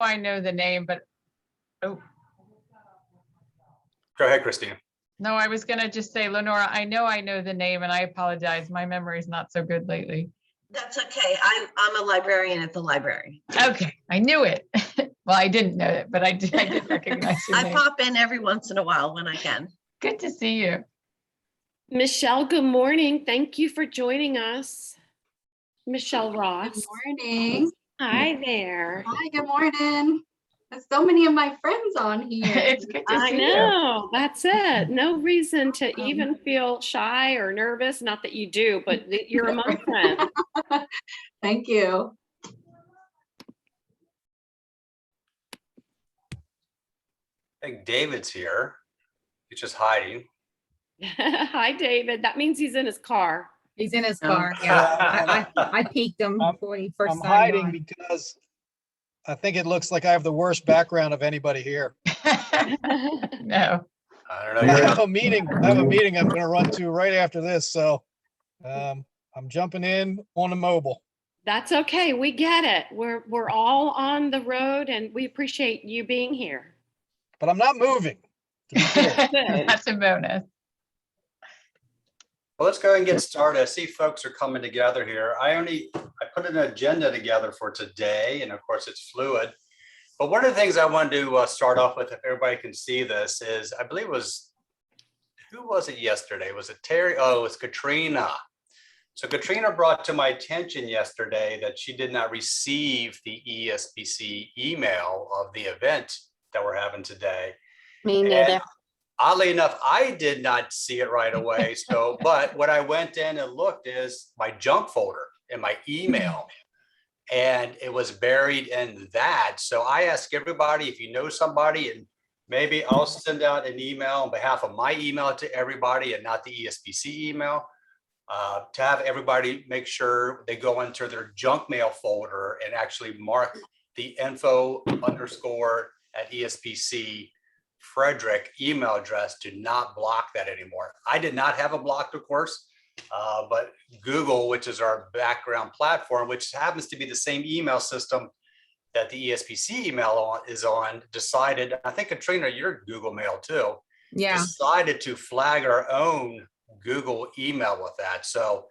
I know the name, but oh, Go ahead, Christina. no, I was gonna just say, Lenora, I know the name, and I apologize. My memory is not so good lately. That's okay. I'm a librarian at the library. Okay, I knew it. Well, I didn't know it, but I did recognize your I name. pop in every once in a while when I can. Good to see you. Michelle, good morning. Thank you for joining us. Michelle Ross. Good morning. Hi there. Hi, good morning. There's so many of my friends on here. It's good to I see you. know, that's it. No reason to even feel shy or nervous. Not that you do, but you're among friends. Thank you. I think David's here. He's just hiding. Hi, David. That means he's in his car. He's in his car. Yeah, I peeked him before he first I'm signed hiding on. because I think it looks like I have the worst background of anybody here. No. I don't know. I have a meeting I'm going to run to right after this. So I'm jumping in on a mobile. That's okay. We get it. We're all on the road and we appreciate you being here. But I'm not moving. To be clear. That's a bonus. Well, let's go ahead and get started. I see folks are coming together here. I put an agenda together for today, and of course it's fluid. But one of the things I wanted to start off with, if everybody can see this, is I believe it was, who was it yesterday? Was it Terry? Oh, it was Katrina. So Katrina brought to my attention yesterday that she did not receive the ESPC email of the event that we're having today. Me neither. Oddly enough, I did not see it right away. So, but what I went in and looked is my junk folder in my email, and it was buried in that. So I ask everybody, if you know somebody, and maybe I'll send out an email on behalf of my email to everybody and not the ESPC email, to have everybody make sure they go into their junk mail folder and actually mark the info _ at ESPC Frederick email address to not block that anymore. I did not have it blocked, of course, but Google, which is our background platform, which happens to be the same email system that the ESPC email is on, decided, I think Katrina, your Google Mail too, Yeah. decided to flag our own Google email with that. So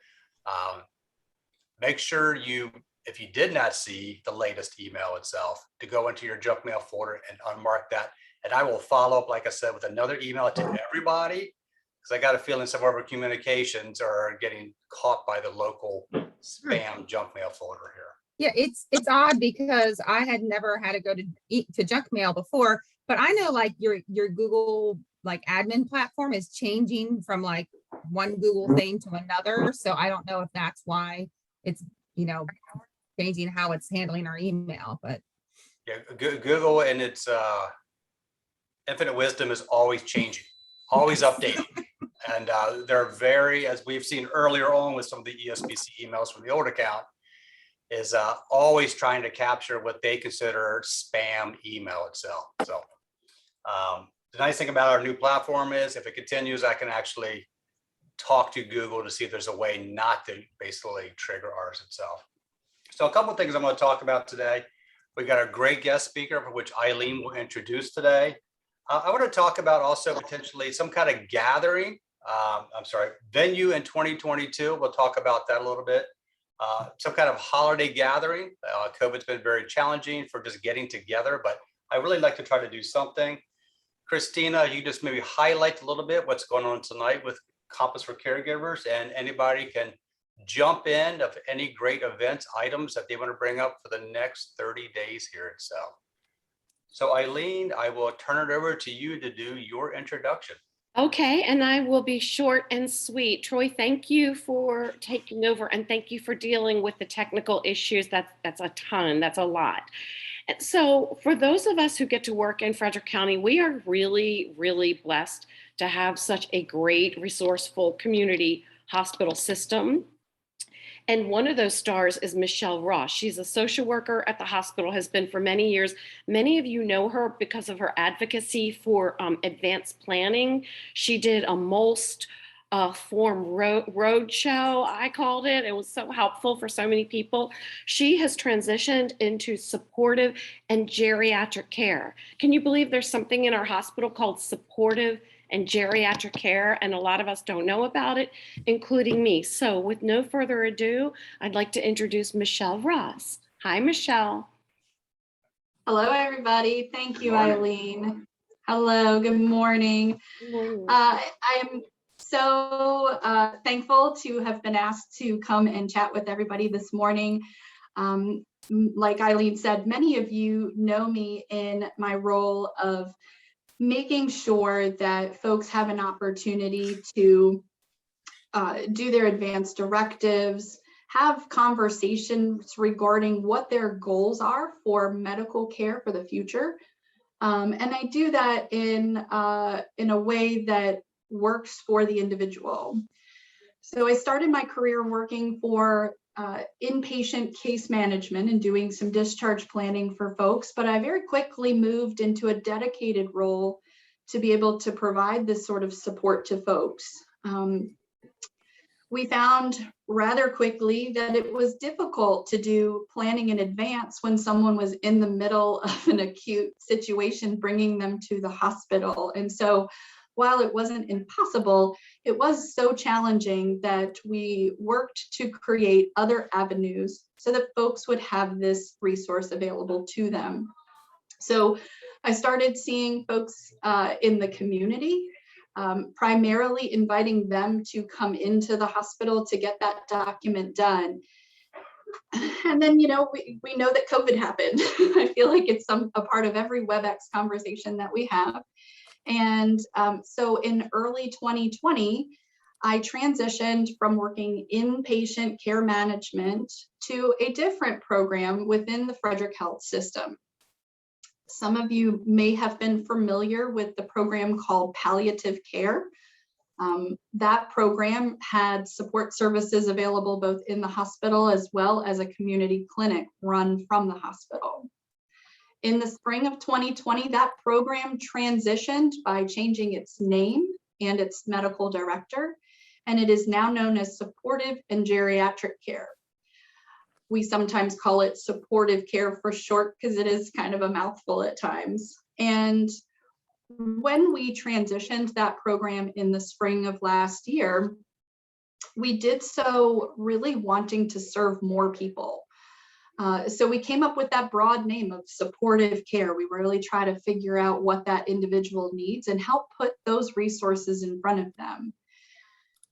make sure if you did not see the latest email itself, to go into your junk mail folder and unmark that. And I will follow up, like I said, with another email to everybody, because I got a feeling some of our communications are getting caught by the local spam junk mail folder here. Yeah, it's odd because I had never had to go to junk mail before, but I know like your Google like admin platform is changing from like one Google thing to another. So I don't know if that's why it's, changing how it's handling our email, but yeah, Google and its infinite wisdom is always changing, always updating. And they're very, as we've seen earlier on with some of the ESPC emails from the old account, is always trying to capture what they consider spam email itself. So the nice thing about our new platform is if it continues, I can actually talk to Google to see if there's a way not to basically trigger ours itself. So a couple of things I'm going to talk about today. We got a great guest speaker, for which Eileen will introduce today. I want to talk about also potentially some kind of gathering, venue in 2022. We'll talk about that a little bit. Some kind of holiday gathering. COVID's been very challenging for just getting together, but I really like to try to do something. Christina, you just maybe highlight a little bit what's going on tonight with Compass for Caregivers, and anybody can jump in of any great events, items that they want to bring up for the next 30 days here itself. So Eileen, I will turn it over to you to do your introduction. Okay, and I will be short and sweet. Troy, thank you for taking over and thank you for dealing with the technical issues. That's a ton, that's a lot. And so for those of us who get to work in Frederick County, we are really, really blessed to have such a great, resourceful community hospital system. And one of those stars is Michelle Ross. She's a social worker at the hospital, has been for many years. Many of you know her because of her advocacy for advanced planning. She did a MOLST form road show, I called it. It was so helpful for so many people. She has transitioned into supportive and geriatric care. Can you believe there's something in our hospital called supportive and geriatric care, and a lot of us don't know about it, including me. So with no further ado, I'd like to introduce Michelle Ross. Hi, Michelle. Hello, everybody. Thank you, Morning. Eileen. Hello, good morning. Good morning. I am so thankful to have been asked to come and chat with everybody this morning. Like Eileen said, many of you know me in my role of making sure that folks have an opportunity to do their advanced directives, have conversations regarding what their goals are for medical care for the future. And I do that in a way that works for the individual. So I started my career working for inpatient case management and doing some discharge planning for folks, but I very quickly moved into a dedicated role to be able to provide this sort of support to folks. We found rather quickly that it was difficult to do planning in advance when someone was in the middle of an acute situation, bringing them to the hospital. And so while it wasn't impossible, it was so challenging that we worked to create other avenues so that folks would have this resource available to them. So I started seeing folks in the community, primarily inviting them to come into the hospital to get that document done. And then, you know, we know that COVID happened. I feel like it's a part of every WebEx conversation that we have. And so in early 2020, I transitioned from working inpatient care management to a different program within the Frederick Health System. Some of you may have been familiar with the program called palliative care. That program had support services available both in the hospital as well as a community clinic run from the hospital. In the spring of 2020, that program transitioned by changing its name and its medical director, and it is now known as supportive and geriatric care. We sometimes call it supportive care for short because it is kind of a mouthful at times. And when we transitioned that program in the spring of last year, we did so really wanting to serve more people. So we came up with that broad name of supportive care. We really try to figure out what that individual needs and help put those resources in front of them.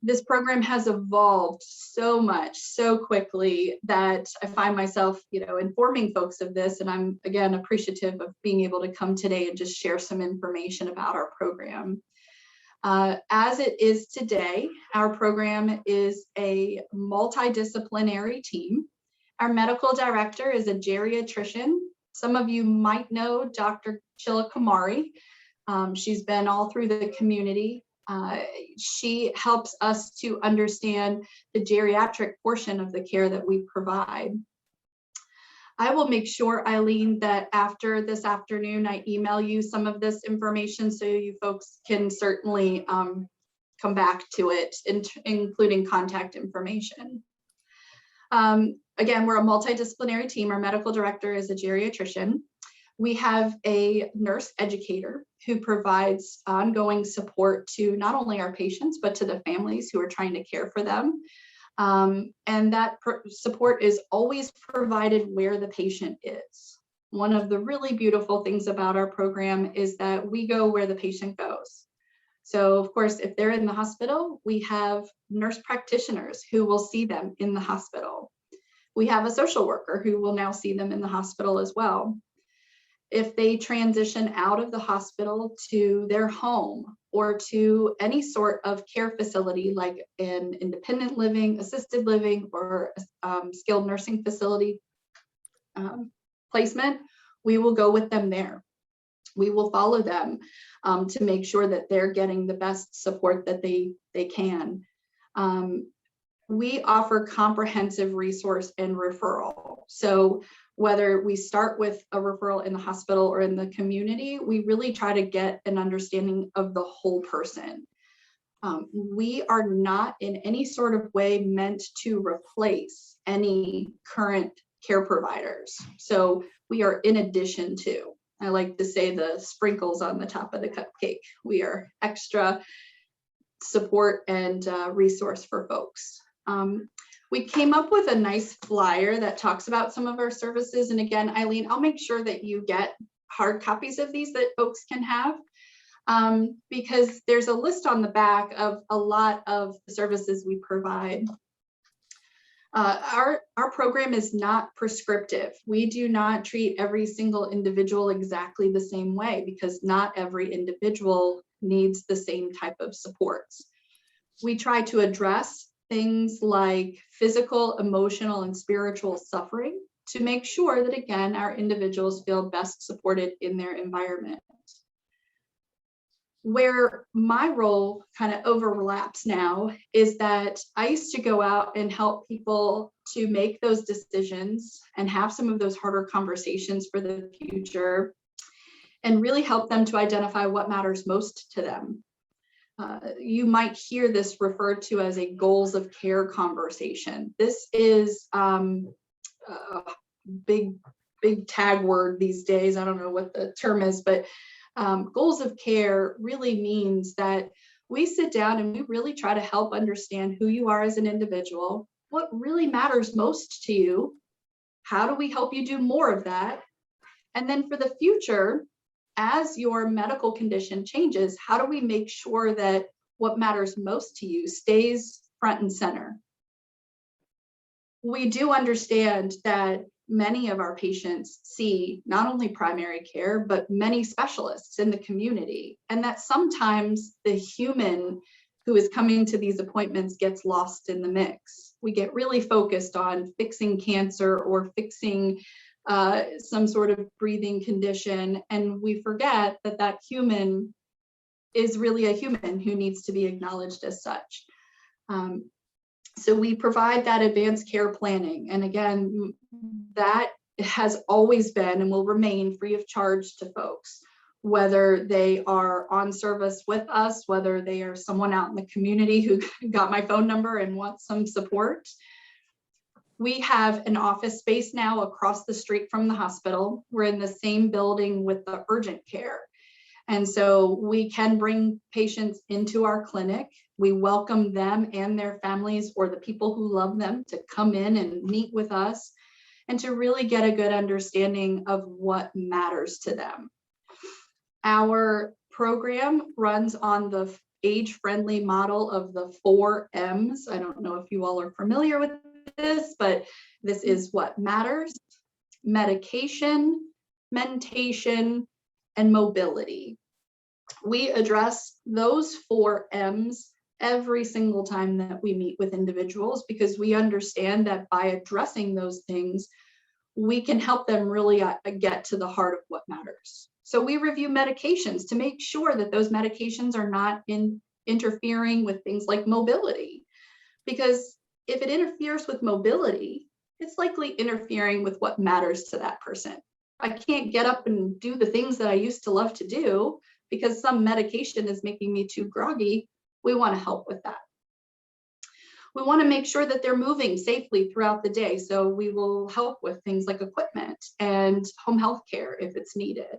This program has evolved so much, so quickly that I find myself, you know, informing folks of this. And I'm, again, appreciative of being able to come today and just share some information about our program. As it is today, our program is a multidisciplinary team. Our medical director is a geriatrician. Some of you might know Dr. Sheila Kamari. She's been all through the community. She helps us to understand the geriatric portion of the care that we provide. I will make sure, Eileen, that after this afternoon, I email you some of this information so you folks can certainly come back to it, including contact information. Again, we're a multidisciplinary team. Our medical director is a geriatrician. We have a nurse educator who provides ongoing support to not only our patients, but to the families who are trying to care for them. And that support is always provided where the patient is. One of the really beautiful things about our program is that we go where the patient goes. So of course, if they're in the hospital, we have nurse practitioners who will see them in the hospital. We have a social worker who will now see them in the hospital as well. If they transition out of the hospital to their home or to any sort of care facility like an independent living, assisted living, or skilled nursing facility placement, we will go with them there. We will follow them to make sure that they're getting the best support that they can. We offer comprehensive resource and referral. So whether we start with a referral in the hospital or in the community, we really try to get an understanding of the whole person. We are not in any sort of way meant to replace any current care providers. So we are in addition to, I like to say, the sprinkles on the top of the cupcake. We are extra support and resource for folks. We came up with a nice flyer that talks about some of our services. And again, Eileen, I'll make sure that you get hard copies of these that folks can have, because there's a list on the back of a lot of the services we provide. Our program is not prescriptive. We do not treat every single individual exactly the same way, because not every individual needs the same type of supports. We try to address things like physical, emotional, and spiritual suffering to make sure that, again, our individuals feel best supported in their environment. Where my role kind of overlaps now is that I used to go out and help people to make those decisions and have some of those harder conversations for the future, and really help them to identify what matters most to them. You might hear this referred to as a goals of care conversation. This is a big tag word these days. I don't know what the term is, but goals of care really means that we sit down and we really try to help understand who you are as an individual, what really matters most to you, how do we help you do more of that, and then for the future, as your medical condition changes, how do we make sure that what matters most to you stays front and center? We do understand that many of our patients see not only primary care, but many specialists in the community, and that sometimes the human who is coming to these appointments gets lost in the mix. We get really focused on fixing cancer or fixing some sort of breathing condition, and we forget that that human is really a human who needs to be acknowledged as such. So we provide that advanced care planning, and again, that has always been and will remain free of charge to folks, whether they are on service with us, whether they are someone out in the community who got my phone number and wants some support. We have an office space now across the street from the hospital. We're in the same building with the urgent care. And so we can bring patients into our clinic. We welcome them and their families or the people who love them to come in and meet with us and to really get a good understanding of what matters to them. Our program runs on the age-friendly model of the 4 M's. I don't know if you all are familiar with this, but this is what matters: medication, mentation, and mobility. We address those 4 M's every single time that we meet with individuals, because we understand that by addressing those things, we can help them really get to the heart of what matters. So we review medications to make sure that those medications are not interfering with things like mobility, because if it interferes with mobility, it's likely interfering with what matters to that person. I can't get up and do the things that I used to love to do because some medication is making me too groggy. We want to help with that. We want to make sure that they're moving safely throughout the day. So we will help with things like equipment and home health care if it's needed.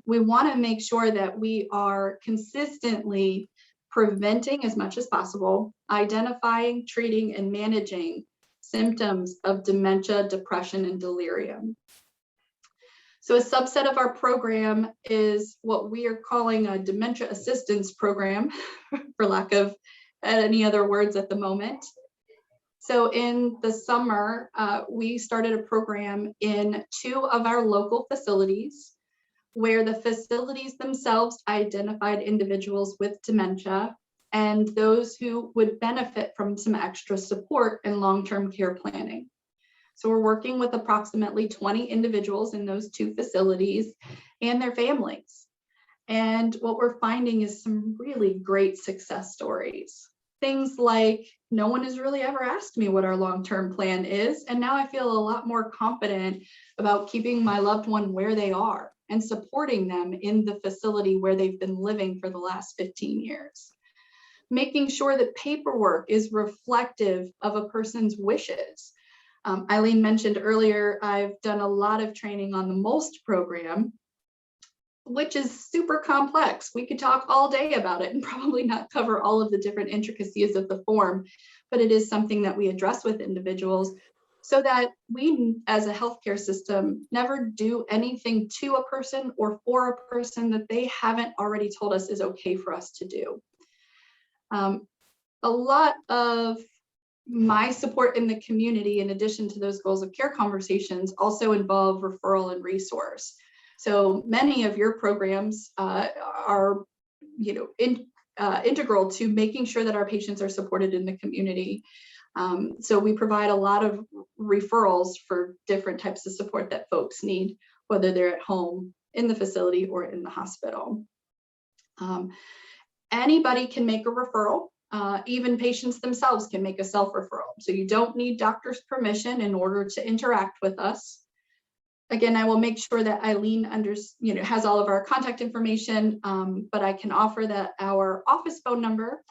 We want to make sure that we are consistently preventing as much as possible, identifying, treating, and managing symptoms of dementia, depression, and delirium. So a subset of our program is what we are calling a dementia assistance program, for lack of any other words at the moment. So in the summer, we started a program in 2 of our local facilities, where the facilities themselves identified individuals with dementia and those who would benefit from some extra support in long-term care planning. So we're working with approximately 20 individuals in those 2 facilities and their families. And what we're finding is some really great success stories. Things like, no one has really ever asked me what our long-term plan is, and now I feel a lot more confident about keeping my loved one where they are and supporting them in the facility where they've been living for the last 15 years. making sure that paperwork is reflective of a person's wishes. Eileen mentioned earlier, I've done a lot of training on the MOLST program, which is super complex. We could talk all day about it and probably not cover all of the different intricacies of the form, but it is something that we address with individuals so that we as a healthcare system never do anything to a person or for a person that they haven't already told us is okay for us to do. A lot of my support in the community, in addition to those goals of care conversations, also involve referral and resource. So many of your programs are, integral to making sure that our patients are supported in the community. So we provide a lot of referrals for different types of support that folks need, whether they're at home, in the facility, or in the hospital. Anybody can make a referral. Even patients themselves can make a self-referral. So you don't need doctor's permission in order to interact with us. Again, I will make sure that Eileen has all of our contact information, but I can offer that our office phone number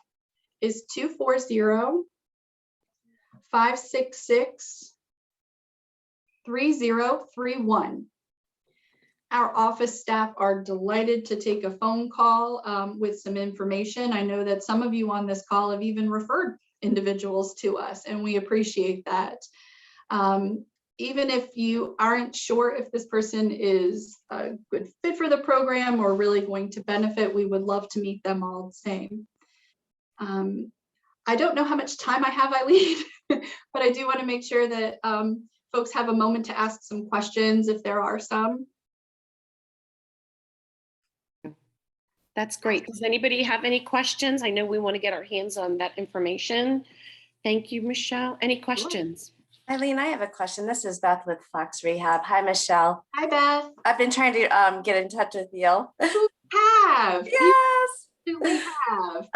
is 240-566-3031. Our office staff are delighted to take a phone call with some information. I know that some of you on this call have even referred individuals to us, and we appreciate that. Even if you aren't sure if this person is a good fit for the program or really going to benefit, we would love to meet them all the same. I don't know how much time I have, Eileen, but I do want to make sure that folks have a moment to ask some questions if there are some. That's great. Does anybody have any questions? I know we want to get our hands on that information. Thank you, Michelle. Any questions? Eileen, I have a question. This is Beth with Fox Rehab. Hi, Michelle. Hi, Beth. I've been trying to get in touch with you. Have. Yes. We have.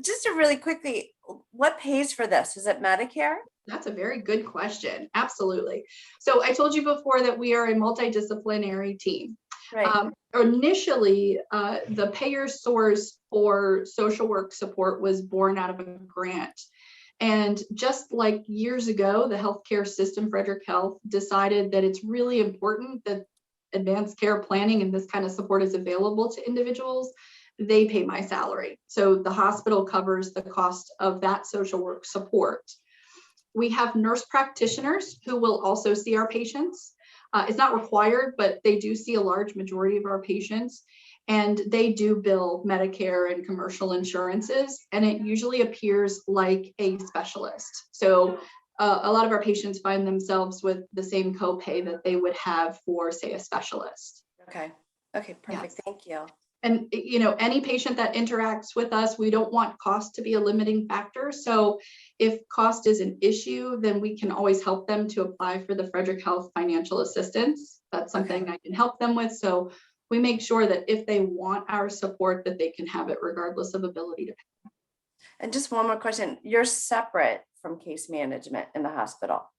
Just really quickly, what pays for this? Is it Medicare? That's a very good question. Absolutely. So I told you before that we are a multidisciplinary team. Right. Initially, the payer source for social work support was born out of a grant. And just like years ago, the healthcare system, Frederick Health, decided that it's really important that advanced care planning and this kind of support is available to individuals. They pay my salary. So the hospital covers the cost of that social work support. We have nurse practitioners who will also see our patients. It's not required, but they do see a large majority of our patients, and they do bill Medicare and commercial insurances, and it usually appears like a specialist. So a lot of our patients find themselves with the same copay that they would have for, say, a specialist. Okay. Okay, perfect. Yes. Thank you. And, any patient that interacts with us, we don't want cost to be a limiting factor. So if cost is an issue, then we can always help them to apply for the Frederick Health financial assistance. That's something I can help them with. So we make sure that if they want our support, that they can have it regardless of ability to pay. And just one more question. You're separate from case management in the hospital.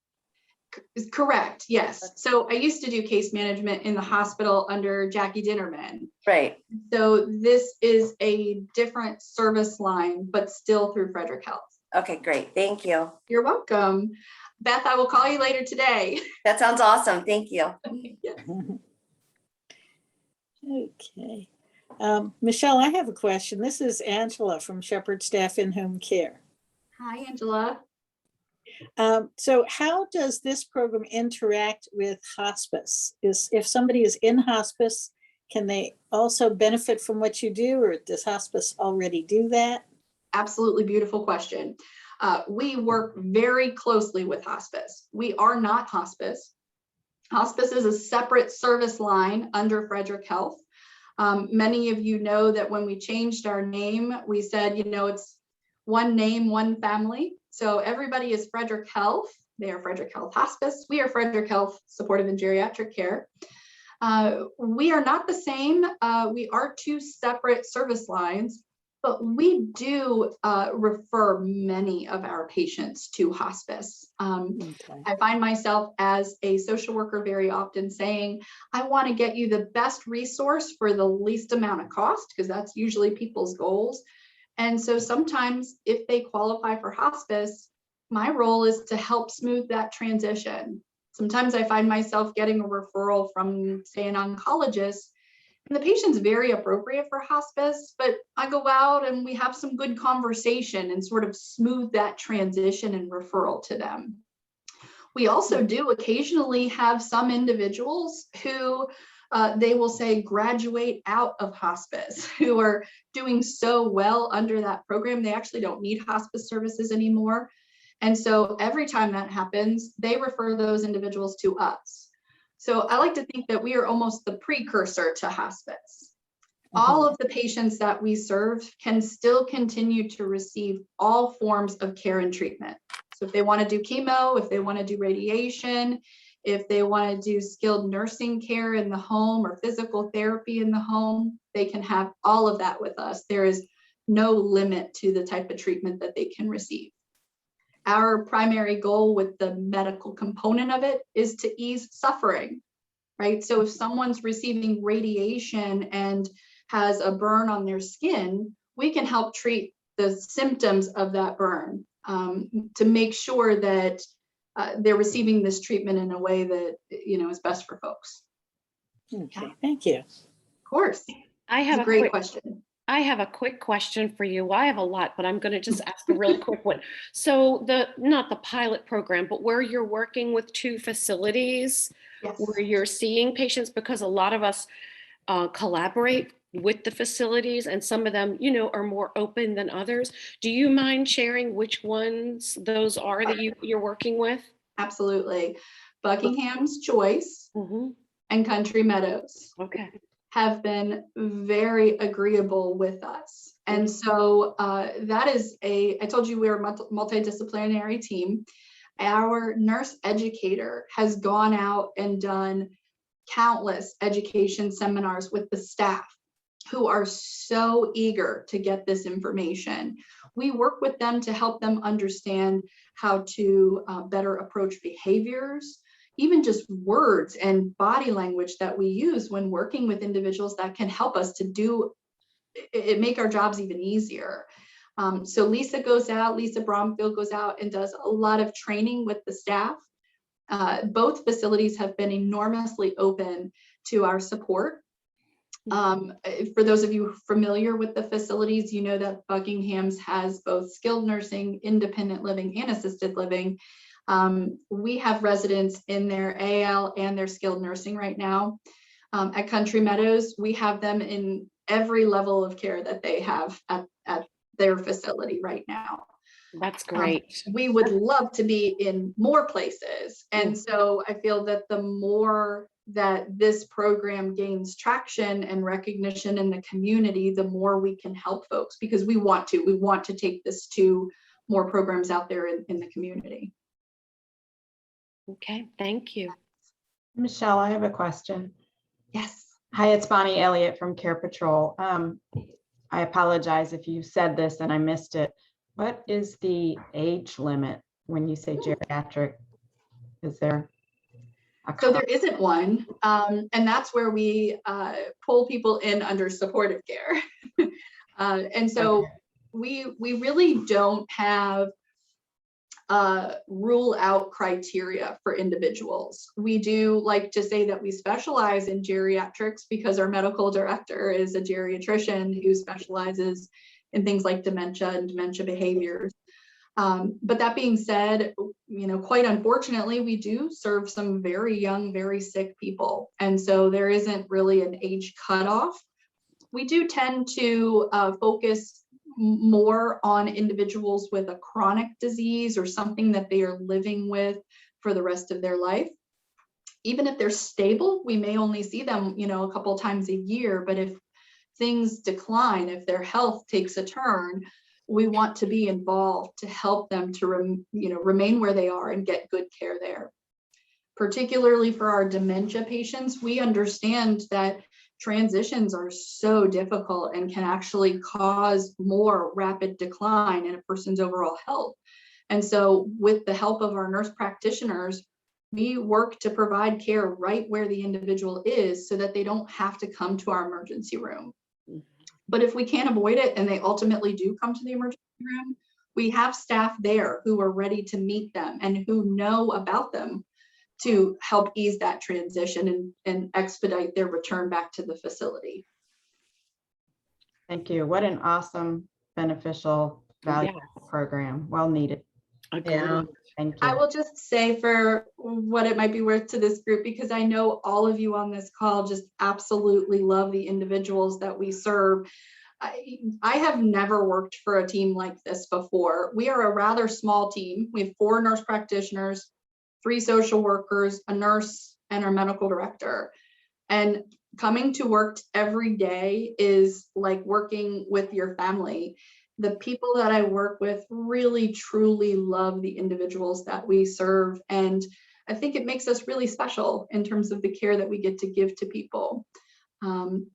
Correct. Yes. So I used to do case management in the hospital under Jackie Dinnerman. Right. So this is a different service line, but still through Frederick Health. Okay, great. Thank you. You're welcome. Beth, I will call you later today. That sounds awesome. Thank you. Yes. Okay. Michelle, I have a question. This is Angela from Shepherd Staff In-Home Care. Hi, Angela. So how does this program interact with hospice? If somebody is in hospice, can they also benefit from what you do, or does hospice already do that? Absolutely beautiful question. We work very closely with hospice. We are not hospice. Hospice is a separate service line under Frederick Health. Many of you know that when we changed our name, we said, it's one name, one family. So everybody is Frederick Health. They are Frederick Health Hospice. We are Frederick Health Supportive and Geriatric Care. We are not the same. We are two separate service lines, but we do refer many of our patients to hospice. Okay. I find myself as a social worker very often saying, I want to get you the best resource for the least amount of cost, because that's usually people's goals. And so sometimes if they qualify for hospice, my role is to help smooth that transition. Sometimes I find myself getting a referral from, say, an oncologist, and the patient's very appropriate for hospice, but I go out and we have some good conversation and sort of smooth that transition and referral to them. We also do occasionally have some individuals who they will say graduate out of hospice, who are doing so well under that program, they actually don't need hospice services anymore. And so every time that happens, they refer those individuals to us. So I like to think that we are almost the precursor to hospice. All of the patients that we serve can still continue to receive all forms of care and treatment. So if they want to do chemo, if they want to do radiation, if they want to do skilled nursing care in the home or physical therapy in the home, they can have all of that with us. There is no limit to the type of treatment that they can receive. Our primary goal with the medical component of it is to ease suffering, right? So if someone's receiving radiation and has a burn on their skin, we can help treat the symptoms of that burn to make sure that they're receiving this treatment in a way that, you know, is best for folks. Okay, thank you. Of course. I have It's a great question. I have a quick question for you. Well, I have a lot, but I'm going to just ask a really quick one. So not the pilot program, but where you're working with 2 facilities, Yes. where you're seeing patients, because a lot of us collaborate with the facilities and some of them, you know, are more open than others. Do you mind sharing which ones those are that you're working with? Absolutely. Buckingham's Choice and Country Meadows. Okay. Have been very agreeable with us. And so that is I told you we're a multidisciplinary team. Our nurse educator has gone out and done countless education seminars with the staff who are so eager to get this information. We work with them to help them understand how to better approach behaviors, even just words and body language that we use when working with individuals that can help us to do it, make our jobs even easier. So Lisa Bromfield goes out and does a lot of training with the staff. Both facilities have been enormously open to our support. For those of you familiar with the facilities, you know that Buckingham's has both skilled nursing, independent living, and assisted living. We have residents in their AL and their skilled nursing right now. At Country Meadows, we have them in every level of care that they have at their facility right now. That's great. We would love to be in more places. And so I feel that the more that this program gains traction and recognition in the community, the more we can help folks, because we want to take this to more programs out there in the community. Okay, thank you. Michelle, I have a question. Yes. Hi, it's Bonnie Elliott from Care Patrol. I apologize if you said this and I missed it. What is the age limit when you say geriatric? Is there? So there isn't one, and that's where we pull people in under supportive care. And so we really don't have rule out criteria for individuals. We do like to say that we specialize in geriatrics because our medical director is a geriatrician who specializes in things like dementia and dementia behaviors. But that being said, you know, quite unfortunately, we do serve some very young, very sick people. And so there isn't really an age cutoff. We do tend to focus more on individuals with a chronic disease or something that they are living with for the rest of their life. Even if they're stable, we may only see them, you know, a couple times a year. But if things decline, if their health takes a turn, we want to be involved to help them to remain where they are and get good care there. Particularly for our dementia patients, we understand that transitions are so difficult and can actually cause more rapid decline in a person's overall health. And so with the help of our nurse practitioners, we work to provide care right where the individual is so that they don't have to come to our emergency room. But if we can't avoid it and they ultimately do come to the emergency room, we have staff there who are ready to meet them and who know about them to help ease that transition and expedite their return back to the facility. Thank you. What an awesome, beneficial, valuable program. Well needed. Yeah. Thank I you. will just say for what it might be worth to this group, because I know all of you on this call just absolutely love the individuals that we serve. I have never worked for a team like this before. We are a rather small team. We have 4 nurse practitioners, 3 social workers, a nurse, and our medical director. And coming to work every day is like working with your family. The people that I work with really, truly love the individuals that we serve. And I think it makes us really special in terms of the care that we get to give to people.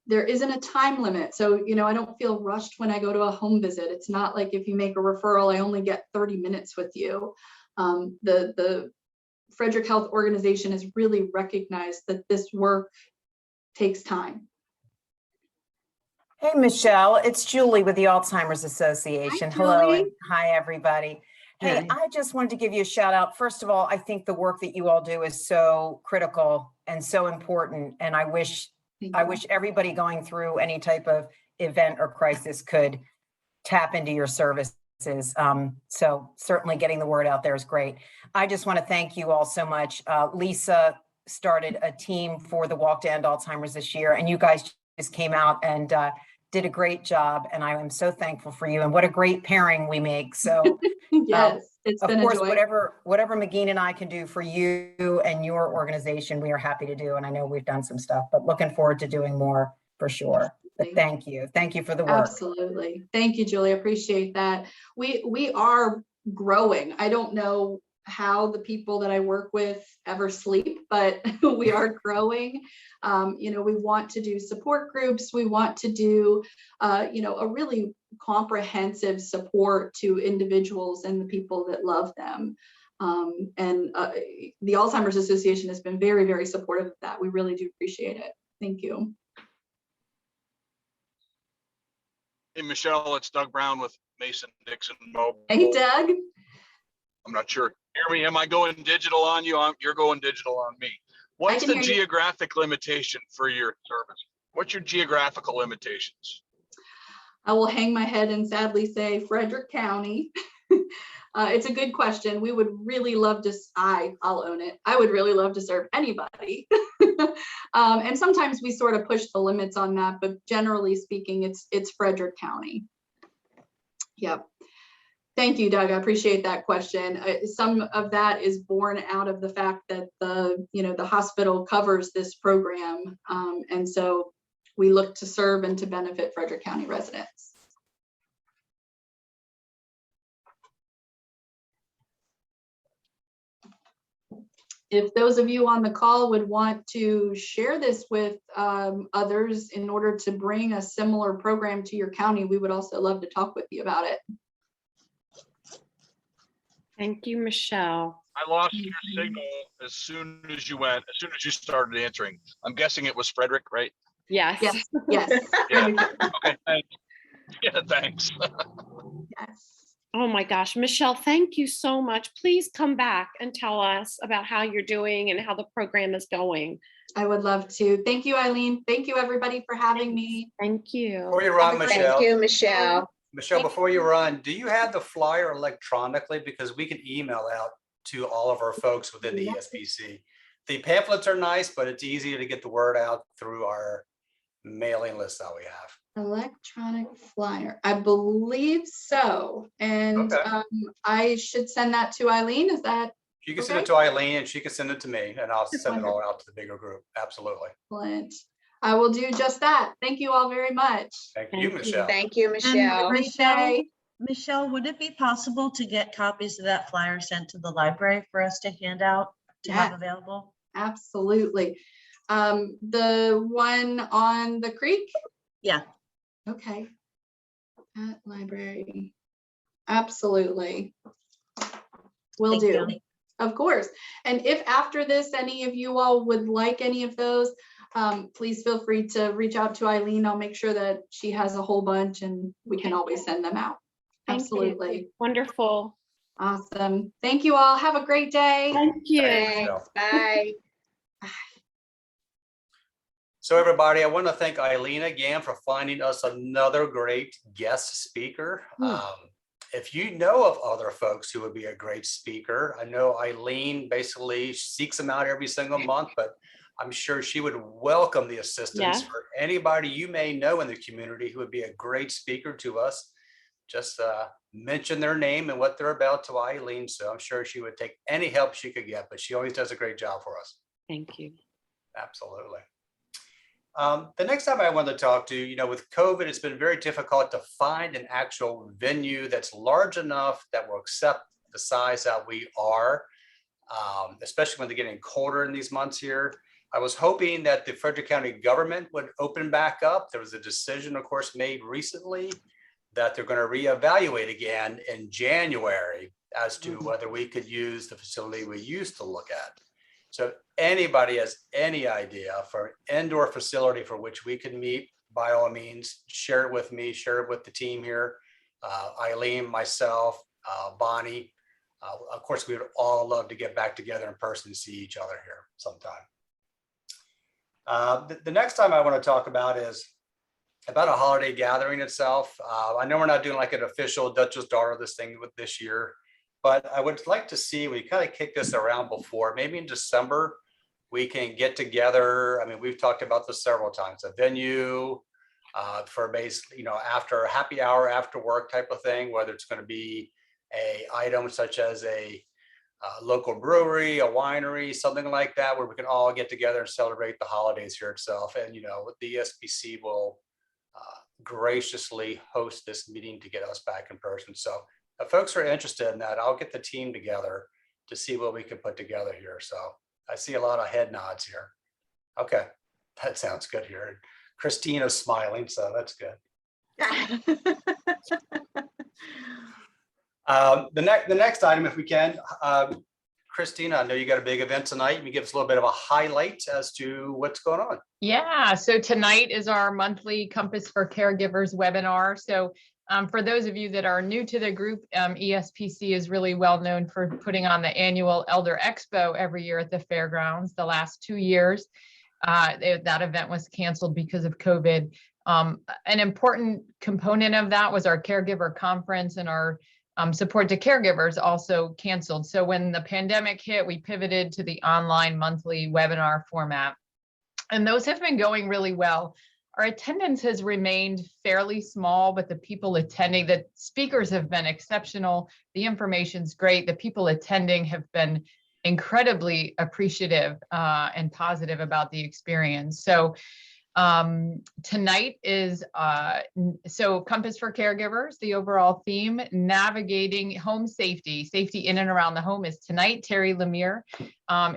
There isn't a time limit. So, I don't feel rushed when I go to a home visit. It's not like if you make a referral, I only get 30 minutes with you. The Frederick Health Organization has really recognized that this work takes time. Hey, Michelle, it's Julie with the Alzheimer's Association. Hi, Hello, Julie. and hi, everybody. Hey, I just wanted to give you a shout out. First of all, I think the work that you all do is so critical and so important. And I wish everybody going through any type of event or crisis could tap into your services. So certainly getting the word out there is great. I just want to thank you all so much. Lisa started a team for the Walk to End Alzheimer's this year, and you guys just came out and did a great job. And I am so thankful for you, and what a great pairing we make. So yes, it's been of course, a joy. whatever McGean and I can do for you and your organization, we are happy to do. And I know we've done some stuff, but looking forward to doing more for sure. But thank you for the work. Absolutely. Thank you, Julie. I appreciate that. We are growing. I don't know how the people that I work with ever sleep, but we are growing. We want to do support groups. We want to do, a really comprehensive support to individuals and the people that love them. And the Alzheimer's Association has been very, very supportive of that. We really do appreciate it. Thank you. Hey, Michelle, it's Doug Brown with Mason Dixon Mobile. Hey, Doug. I'm not sure. Hear me? Am I going digital on you? You're going digital on me. What's the geographic limitation for your service? What's your geographical limitations? I will hang my head and sadly say Frederick County. It's a good question. We would really love to, I'll own it. I would really love to serve anybody. And sometimes we sort of push the limits on that, but generally speaking, it's Frederick County. Yep. Thank you, Doug. I appreciate that question. Some of that is born out of the fact that the hospital covers this program. And so we look to serve and to benefit Frederick County residents. If those of you on the call would want to share this with others in order to bring a similar program to your county, we would also love to talk with you about it. Thank you, Michelle. I lost your signal as soon as you started answering. I'm guessing it was Frederick, right? Yes. Yes. Yes. Yeah. Okay. Thanks. Yeah, thanks. Yes. Oh my gosh, Michelle, thank you so much. Please come back and tell us about how you're doing and how the program is going. I would love to. Thank you, Eileen. Thank you, everybody, for having me. Thank you. Before you run, Michelle. Thank you, Michelle. Michelle, before you run, do you have the flyer electronically? Because we can email out to all of our folks within the ESPC. The pamphlets are nice, but it's easier to get the word out through our mailing list that we have. Electronic flyer. I believe so. And I should send that to Eileen. Is that? You can send it to Eileen and she can send it to me and I'll send it all out to the bigger group. Absolutely. Excellent. I will do just that. Thank you all very much. Thank you, Michelle. Thank you, Michelle. Michelle, would it be possible to get copies of that flyer sent to the library for us to hand out to have available? Absolutely. The one on the creek? Yeah. Okay. At library. Absolutely. Will do. Of course. And if after this, any of you all would like any of those, please feel free to reach out to Eileen. I'll make sure that she has a whole bunch and we can always send them out. Thank you. Absolutely. Wonderful. Awesome. Thank you all. Have a great day. Thank you. Thanks. Bye. So everybody, I want to thank Eileen again for finding us another great guest speaker. If you know of other folks who would be a great speaker, I know Eileen basically seeks them out every single month, but I'm sure she would welcome the assistance for anybody you may know in the community who would be a great speaker to us. Just mention their name and what they're about to Eileen. So I'm sure she would take any help she could get, but she always does a great job for us. Thank you. Absolutely. The next time I wanted to talk to, you know, with COVID, it's been very difficult to find an actual venue that's large enough that will accept the size that we are, especially when they're getting colder in these months here. I was hoping that the Frederick County government would open back up. There was a decision, of course, made recently that they're going to reevaluate again in January as to whether we could use the facility we used to look at. So if anybody has any idea for an indoor facility for which we can meet, by all means, share it with me, share it with the team here, Eileen, myself, Bonnie. Of course, we would all love to get back together in person and see each other here sometime. The next time I want to talk about is about a holiday gathering itself. I know we're not doing like an official Dutch's Daughter this year, but I would like to see, we kind of kicked this around before, maybe in December, we can get together. I mean, we've talked about this several times, a venue for basically, you know, after happy hour, after work type of thing, whether it's going to be a item such as a local brewery, a winery, something like that, where we can all get together and celebrate the holidays here itself. And, you know, the ESPC will graciously host this meeting to get us back in person. So if folks are interested in that, I'll get the team together to see what we can put together here. So I see a lot of head nods here. Okay, that sounds good here. Christina's smiling, so that's good. The next item, if we can, Christina, I know you got a big event tonight. Can you give us a little bit of a highlight as to what's going on? Yeah, so tonight is our monthly Compass for Caregivers webinar. So for those of you that are new to the group, ESPC is really well known for putting on the annual Elder Expo every year at the fairgrounds. The last 2 years, that event was canceled because of COVID. An important component of that was our caregiver conference, and our support to caregivers also canceled. So when the pandemic hit, we pivoted to the online monthly webinar format, and those have been going really well. Our attendance has remained fairly small, but the people attending, the speakers have been exceptional. The information's great. The people attending have been incredibly appreciative and positive about the experience. So tonight is so Compass for Caregivers, the overall theme, navigating home safety in and around the home is tonight. Terry Lemire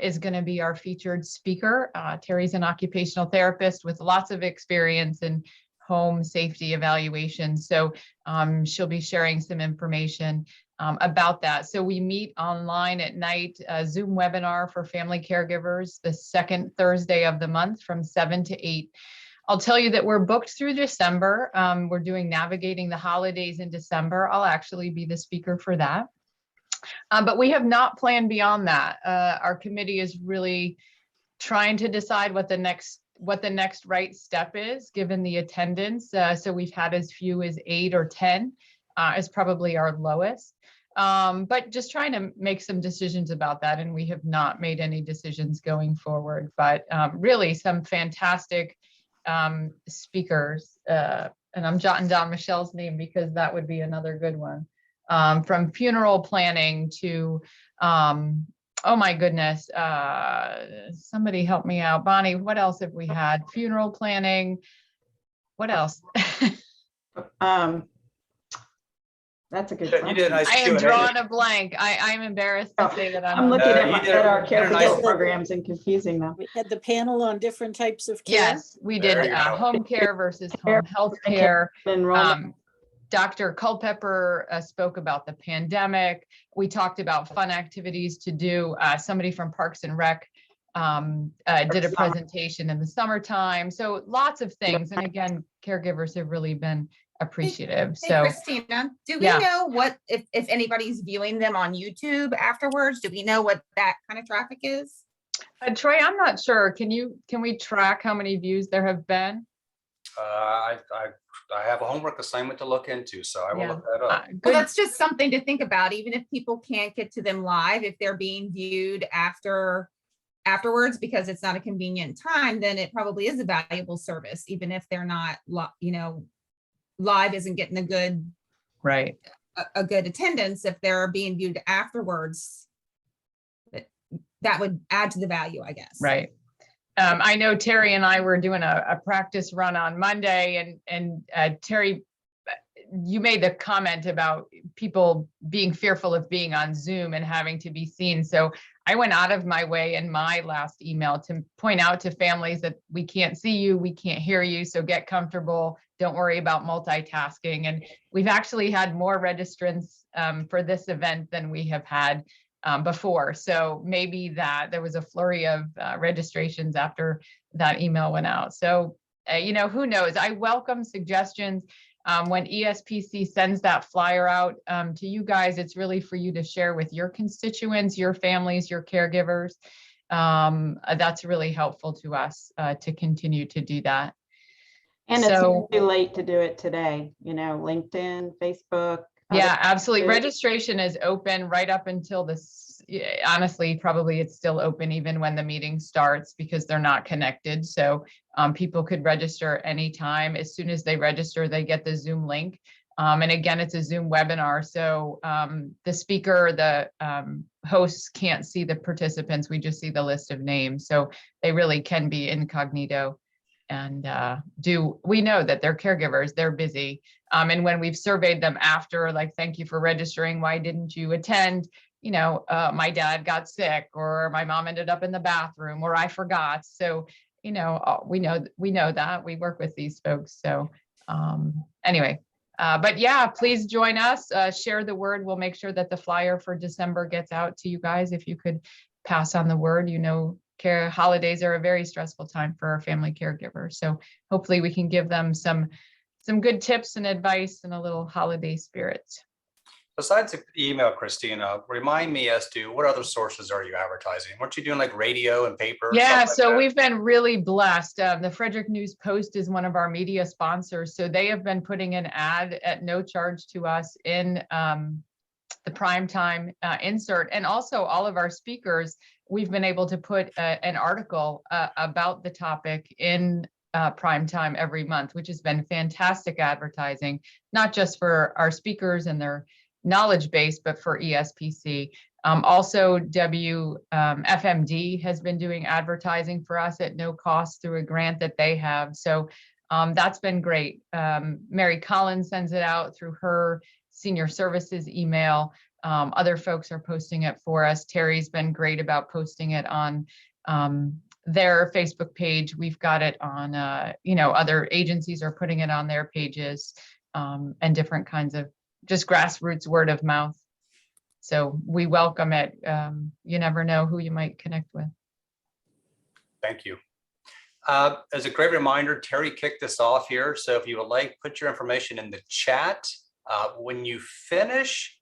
is going to be our featured speaker. Terry's an occupational therapist with lots of experience in home safety evaluation. So she'll be sharing some information about that. So we meet online at night, a Zoom webinar for family caregivers, the second Thursday of the month from 7 to 8. I'll tell you that we're booked through December. We're doing Navigating the Holidays in December. I'll actually be the speaker for that. But we have not planned beyond that. Our committee is really trying to decide what the next right step is, given the attendance. So we've had as few as 8 or 10 is probably our lowest. But just trying to make some decisions about that. And we have not made any decisions going forward, but really some fantastic speakers. And I'm jotting down Michelle's name because that would be another good one. From funeral planning to, oh my goodness, somebody help me out. Bonnie, what else have we had? Funeral planning. What else? That's a good You did a nice I am Q&A. drawing a blank. I'm embarrassed to say that I'm looking at our you did a caregivers nice- programs and confusing them. We had the panel on different types of care. Yes, we did There you go. home care versus home health care. Enrollment. Dr. Culpepper spoke about the pandemic. We talked about fun activities to do. Somebody from Parks and Rec did a presentation in the summertime. So lots of things. And again, caregivers have really been appreciative. Hey, So Christina, do we yeah. know what, if anybody's viewing them on YouTube afterwards, do we know what that kind of traffic is? Troy, I'm not sure. Can we track how many views there have been? I have a homework assignment to look into, so I will look that up. Well, that's just something to think about, even if people can't get to them live, if they're being viewed afterwards, because it's not a convenient time, then it probably is a valuable service, even if they're not, live isn't getting a good attendance. If they're being viewed afterwards, that would add to the value, I guess. Right. I know Terry and I were doing a practice run on Monday, and Terry, you made the comment about people being fearful of being on Zoom and having to be seen. So I went out of my way in my last email to point out to families that we can't see you, we can't hear you, so get comfortable. Don't worry about multitasking. And we've actually had more registrants for this event than we have had before. So maybe that there was a flurry of registrations after that email went out. So, who knows? I welcome suggestions. When ESPC sends that flyer out to you guys, it's really for you to share with your constituents, your families, your caregivers. That's really helpful to us to continue to do that. And it's too late to do it today, LinkedIn, Facebook. Yeah, absolutely. Registration is open right up until this. Honestly, probably it's still open even when the meeting starts because they're not connected. So people could register anytime. As soon as they register, they get the Zoom link. And again, it's a Zoom webinar. So the speaker, the hosts can't see the participants. We just see the list of names. So they really can be incognito. And we know that they're caregivers, they're busy. And when we've surveyed them after, like, thank you for registering, why didn't you attend? My dad got sick, or my mom ended up in the bathroom, or I forgot. So, we know that we work with these folks. So anyway, but yeah, please join us, share the word. We'll make sure that the flyer for December gets out to you guys. If you could pass on the word, holidays are a very stressful time for our family caregivers. So hopefully we can give them some good tips and advice and a little holiday spirit. Besides the email, Christina, remind me as to what other sources are you advertising? Weren't you doing like radio and paper? Yeah, so we've been really blessed. The Frederick News Post is one of our media sponsors. So they have been putting an ad at no charge to us in the primetime insert. And also all of our speakers, we've been able to put an article about the topic in primetime every month, which has been fantastic advertising, not just for our speakers and their knowledge base, but for ESPC. Also, WFMD has been doing advertising for us at no cost through a grant that they have. So that's been great. Mary Collins sends it out through her senior services email. Other folks are posting it for us. Terry's been great about posting it on their Facebook page. We've got it on, other agencies are putting it on their pages and different kinds of just grassroots word of mouth. So we welcome it. You never know who you might connect with. Thank you. As a great reminder, Terry kicked this off here. So if you would like, put your information in the chat. When you finish,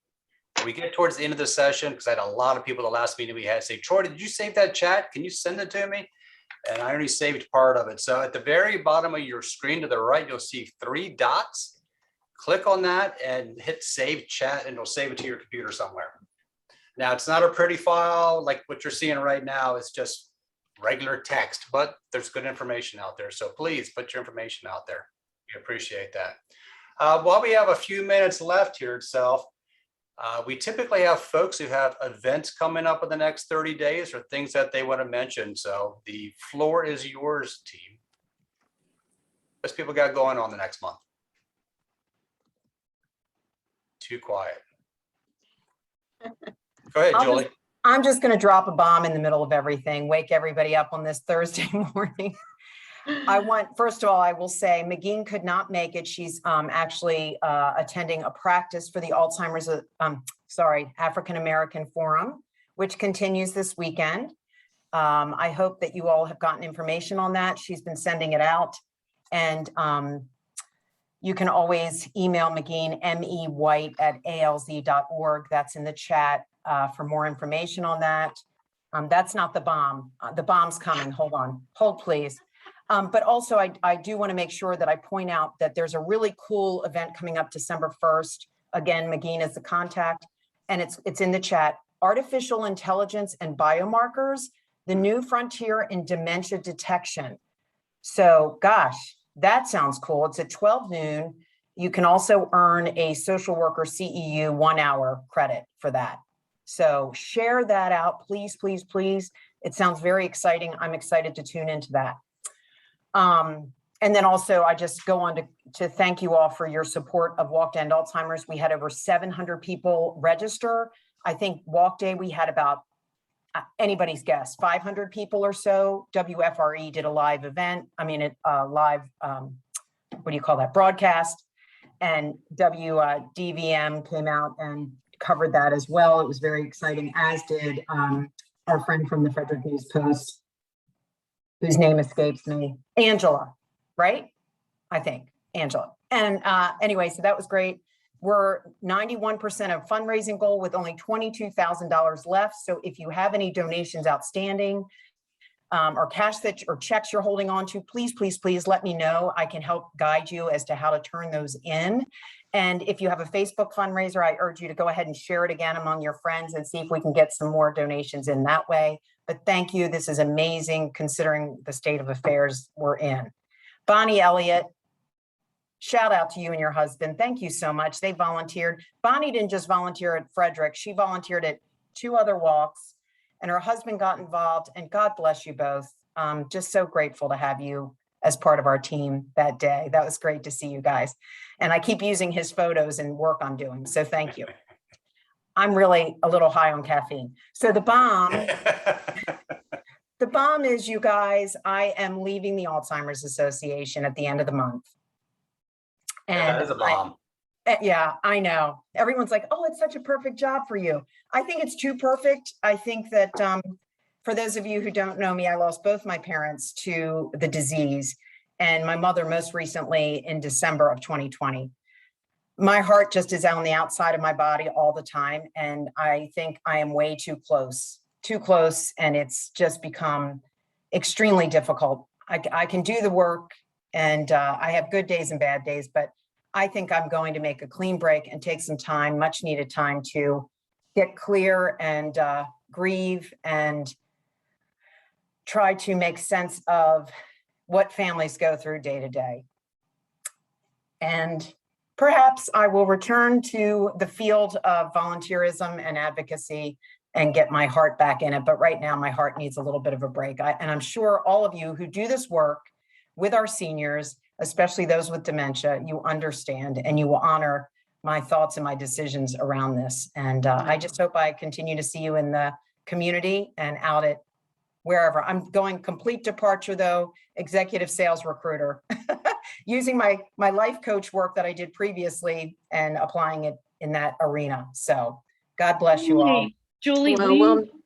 we get towards the end of the session, because I had a lot of people the last meeting we had say, Troy, did you save that chat? Can you send it to me? And I already saved part of it. So at the very bottom of your screen to the right, you'll see 3 dots. Click on that and hit save chat, and it'll save it to your computer somewhere. Now, it's not a pretty file like what you're seeing right now. It's just regular text, but there's good information out there. So please put your information out there. We appreciate that. While we have a few minutes left here itself, we typically have folks who have events coming up in the next 30 days or things that they want to mention. So the floor is yours, team. What's people got going on the next month? Too quiet. Go ahead, Julie. I'm just going to drop a bomb in the middle of everything, wake everybody up on this Thursday morning. First of all, I will say McGean could not make it. She's actually attending a practice for the African American Forum, which continues this weekend. I hope that you all have gotten information on that. She's been sending it out. And you can always email McGean, mewhite@alz.org. That's in the chat for more information on that. That's not the bomb. The bomb's coming. Hold on. Hold, please. But also, I do want to make sure that I point out that there's a really cool event coming up December 1st. Again, McGean is the contact, and it's in the chat. Artificial intelligence and biomarkers, the new frontier in dementia detection. So, gosh, that sounds cool. It's at 12 noon. You can also earn a social worker CEU 1 hour credit for that. So share that out, please, please, please. It sounds very exciting. I'm excited to tune into that. And then also, I just go on to thank you all for your support of Walk to End Alzheimer's. We had over 700 people register. I think Walk Day, we had about anybody's guess, 500 people or so. WFRE did a live event. I mean, live, what do you call that, broadcast. And WDVM came out and covered that as well. It was very exciting, as did our friend from the Frederick News Post, whose name escapes me, Angela, right? I think, Angela. And anyway, so that was great. We're 91% of fundraising goal with only $22,000 left. So if you have any donations outstanding or cash that or checks you're holding on to, please, please, please let me know. I can help guide you as to how to turn those in. And if you have a Facebook fundraiser, I urge you to go ahead and share it again among your friends and see if we can get some more donations in that way. But thank you. This is amazing considering the state of affairs we're in. Bonnie Elliott, shout out to you and your husband. Thank you so much. They volunteered. Bonnie didn't just volunteer at Frederick. She volunteered at 2 other walks, and her husband got involved, and God bless you both. Just so grateful to have you as part of our team that day. That was great to see you guys. And I keep using his photos and work I'm doing. So thank you. I'm really a little high on caffeine. So the bomb is, you guys, I am leaving the Alzheimer's Association at the end of the month. And Yeah, that is a bomb. Yeah, I know. Everyone's like, oh, it's such a perfect job for you. I think it's too perfect. I think that for those of you who don't know me, I lost both my parents to the disease, and my mother most recently in December of 2020. My heart just is on the outside of my body all the time. And I think I am way too close, and it's just become extremely difficult. I can do the work, and I have good days and bad days, but I think I'm going to make a clean break and take some time, much needed time, to get clear and grieve and try to make sense of what families go through day to day. And perhaps I will return to the field of volunteerism and advocacy and get my heart back in it. But right now, my heart needs a little bit of a break. And I'm sure all of you who do this work with our seniors, especially those with dementia, you understand and you will honor my thoughts and my decisions around this. And I just hope I continue to see you in the community and out at wherever. I'm going complete departure though, executive sales recruiter, using my life coach work that I did previously and applying it in that arena. So God bless you all. Julie,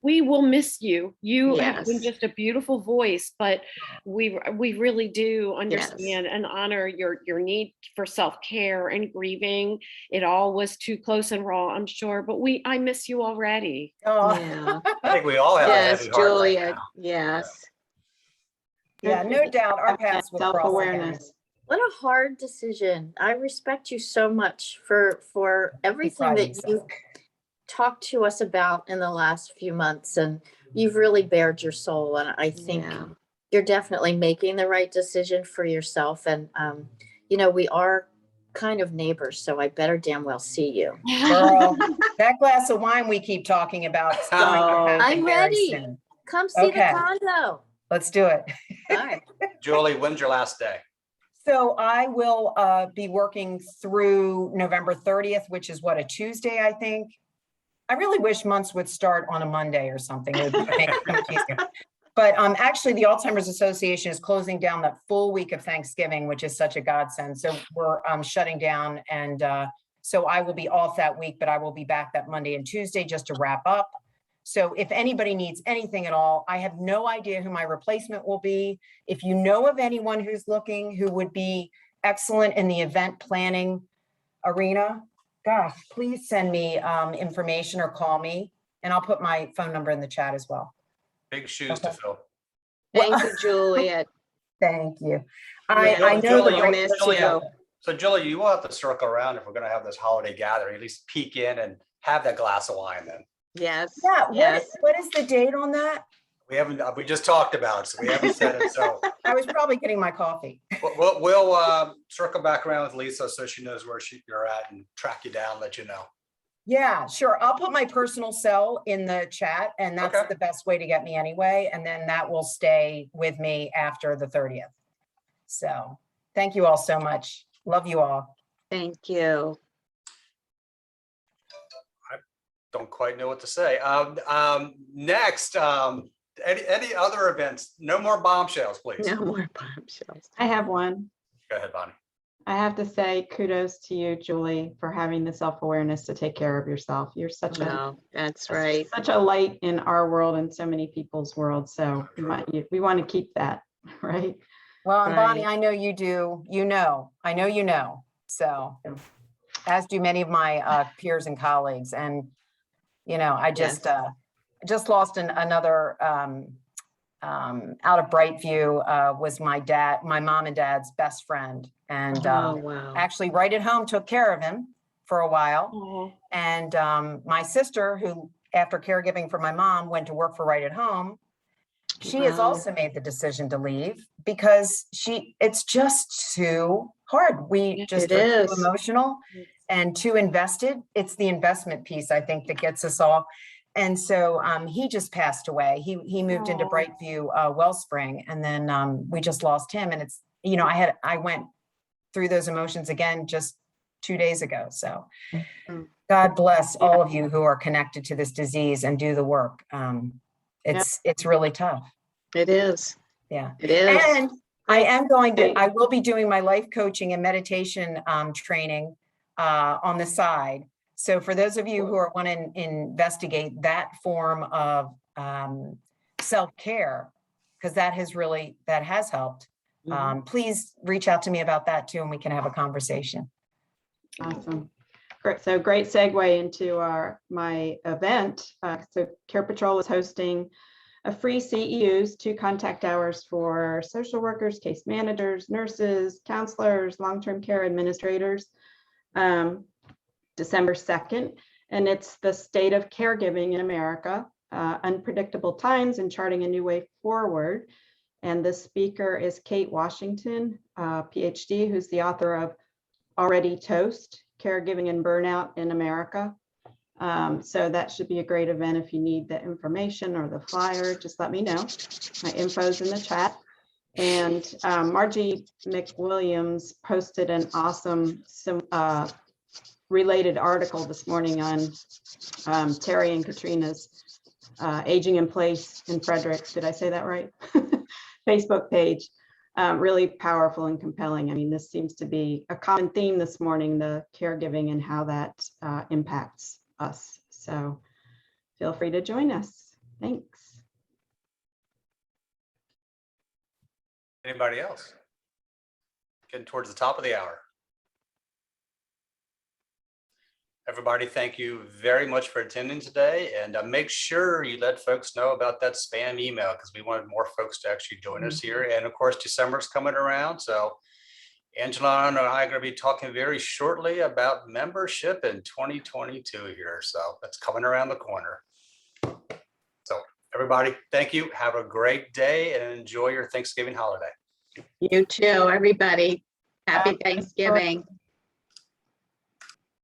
we will miss you. You have been just a beautiful voice, but we really do understand and honor your need for self-care and grieving. It all was too close and raw, I'm sure, but I miss you already. Oh. Yeah. I think we all have a heavy heart Julia. right now. Yes. Yeah, no doubt our paths will cross again. Self-awareness. What a hard decision. I respect you so much for everything that you've talked to us about in the last few months, and you've really bared your soul. And I think you're definitely making the right decision for yourself. And, we are kind of neighbors, so I better damn well see you. Girl, that glass of wine we keep talking about is going to happen I'm very ready. soon. Come see the condo. Let's do it. All right. Julie, when's your last day? So I will be working through November 30th, which is a Tuesday, I think. I really wish months would start on a Monday or something. It would make it so much easier. But actually, the Alzheimer's Association is closing down that full week of Thanksgiving, which is such a godsend. So we're shutting down. And so I will be off that week, but I will be back that Monday and Tuesday just to wrap up. So if anybody needs anything at all, I have no idea who my replacement will be. If you know of anyone who's looking, who would be excellent in the event planning arena, gosh, please send me information or call me, and I'll put my phone number in the chat as well. Big shoes to fill. Thank you, Juliet. Thank you. Yeah, I know Julie, the you'll- right Julie, to So Julie, you will have to circle around if we're gonna have this holiday gathering, at least peek in and have that glass of wine then. Yes. Yeah, Yes. what is the date on that? We just talked about it, so we haven't said it, so I was probably getting my coffee. we'll circle back around with Lisa so she knows where you're at and track you down, let you know. Yeah, sure. I'll put my personal cell in the chat, and that's Okay. the best way to get me anyway. And then that will stay with me after the 30th. So thank you all so much. Love you all. Thank you. Don't quite know what to say. Next, any other events? No more bombshells, please. No more bombshells. I have one. Go ahead, Bonnie. I have to say kudos to you, Julie, for having the self-awareness to take care of yourself. You're such No, that's right. such a light in our world and so many people's world. So we want to keep that, right? Well, and Bonnie, Right. I know you do. I know you know. So, as do many of my peers and colleagues. And I just lost another out of Brightview was my mom and dad's best friend, and Oh, wow. actually Right at Home took care of him for a while. And my sister, who after caregiving for my mom went to work for Right at Home, she has Wow. also made the decision to leave because it's just too hard. We just It are too is. emotional and too invested. It's the investment piece, I think, that gets us all. And so he just passed away. He moved into Brightview Wellspring, and then we just lost him. And it's, I went through those emotions again just 2 days ago. So God bless all of you who are connected to this disease and do the work. It's really tough. It is. Yeah. It is. And I will be doing my life coaching and meditation training on the side. So for those of you who are want to investigate that form of self-care, because that has helped, please reach out to me about that too, and we can have a conversation. Awesome. Great. So great segue into my event. So Care Patrol is hosting a free CEUs, 2 contact hours for social workers, case managers, nurses, counselors, long-term care administrators, December 2nd. And it's the state of caregiving in America, unpredictable times and charting a new way forward. And the speaker is Kate Washington, PhD, who's the author of Already Toast, Caregiving and Burnout in America. So that should be a great event. If you need the information or the flyer, just let me know. My info's in the chat. And Margie McWilliams posted an awesome related article this morning on Terry and Katrina's Aging in Place in Frederick. Did I say that right? Facebook page. Really powerful and compelling. I mean, this seems to be a common theme this morning, the caregiving and how that impacts us. So feel free to join us. Thanks. Anybody else? Getting towards the top of the hour. Everybody, thank you very much for attending today, and make sure you let folks know about that spam email, because we wanted more folks to actually join us here. And of course, December's coming around, so Angela and I are going to be talking very shortly about membership in 2022 here, so that's coming around the corner. So everybody, thank you. Have a great day and enjoy your Thanksgiving holiday. You too, everybody. Happy Thanksgiving.